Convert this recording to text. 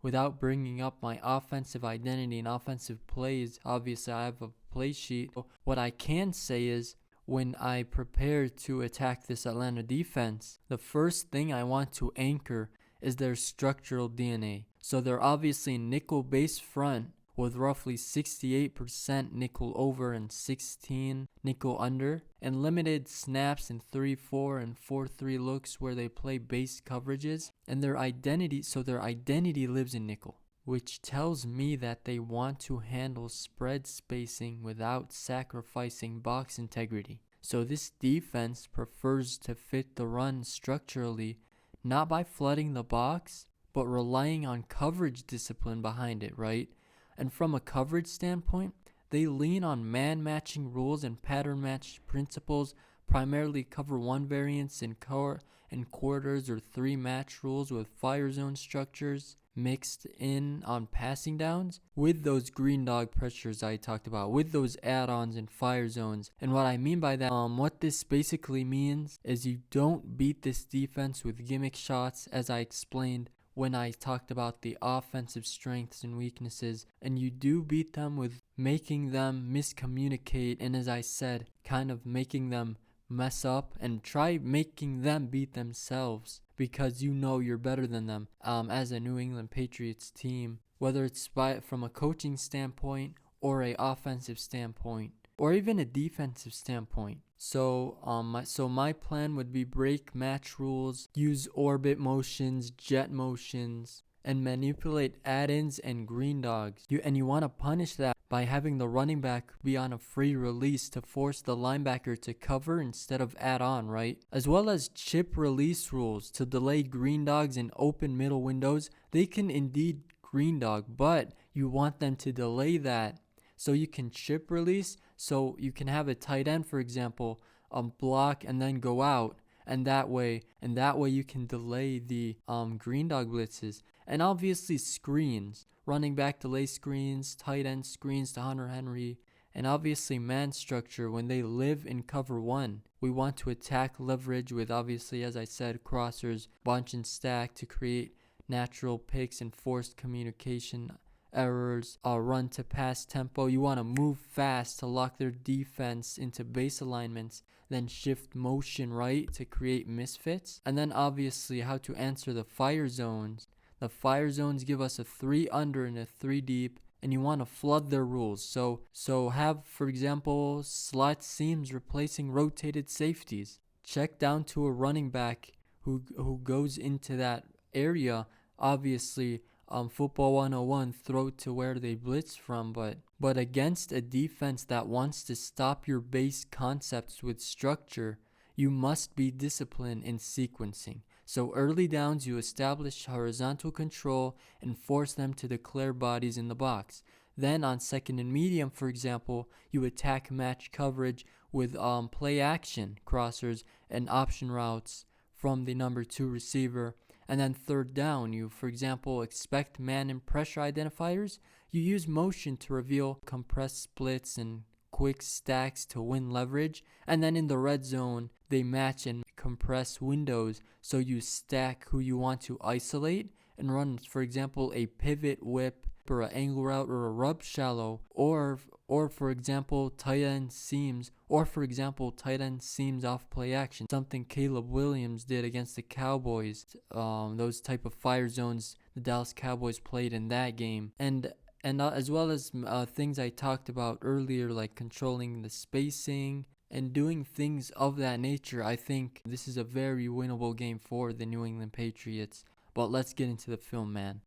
without bringing up my offensive identity and offensive plays. Obviously, I have a play sheet. What I can say is, when I prepare to attack this Atlanta defense, the first thing I want to anchor is their structural DNA. So they're obviously nickel-based front with roughly 68% nickel over and 16 nickel under, and limited snaps in 3-4 and 4-3 looks where they play base coverages. And their identity lives in nickel, which tells me that they want to handle spread spacing without sacrificing box integrity. So this defense prefers to fit the run structurally, not by flooding the box, but relying on coverage discipline behind it, right? And from a coverage standpoint, they lean on man-matching rules and pattern match principles, primarily cover one variants in quarters or three match rules with fire zone structures mixed in on passing downs with those green dog pressures I talked about, with those add-ons and fire zones. And what I mean by that, what this basically means is you don't beat this defense with gimmick shots, as I explained when I talked about the offensive strengths and weaknesses, and you do beat them with making them miscommunicate, and as I said, kind of making them mess up and try making them beat themselves because you know you're better than them as a New England Patriots team, whether it's from a coaching standpoint or a offensive standpoint or even a defensive standpoint. So my plan would be break match rules, use orbit motions, jet motions, and manipulate add-ins and green dogs. You want to punish that by having the running back be on a free release to force the linebacker to cover instead of add on, right? As well as chip release rules to delay green dogs in open middle windows. They can indeed green dog, but you want them to delay that so you can chip release, so you can have a tight end, for example, block and then go out, and that way you can delay the green dog blitzes. And obviously screens, running back delay screens, tight end screens to Hunter Henry, and obviously man structure when they live in cover one. We want to attack leverage with, obviously, as I said, crossers, bunch and stack to create natural picks and forced communication errors, run to pass tempo. You want to move fast to lock their defense into base alignments, then shift motion right to create misfits. And then obviously how to answer the fire zones. The fire zones give us a 3 under and a 3 deep, and you want to flood their rules. So have, for example, slot seams replacing rotated safeties. Check down to a running back who goes into that area. Obviously, football 101, throw to where they blitz from, but against a defense that wants to stop your base concepts with structure, you must be disciplined in sequencing. So early downs, you establish horizontal control and force them to declare bodies in the box. Then on second and medium, for example, you attack match coverage with play action crossers and option routes from the number 2 receiver. And then third down, you, for example, expect man and pressure identifiers. You use motion to reveal compressed splits and quick stacks to win leverage. And then in the red zone, they match and compress windows. So you stack who you want to isolate and run, for example, a pivot whip or an angle route or a rub shallow, or for example tight end seams, off play action, something Caleb Williams did against the Cowboys. Those type of fire zones the Dallas Cowboys played in that game, and as well as things I talked about earlier, like controlling the spacing and doing things of that nature. I think this is a very winnable game for the New England Patriots. But let's get into the film, man.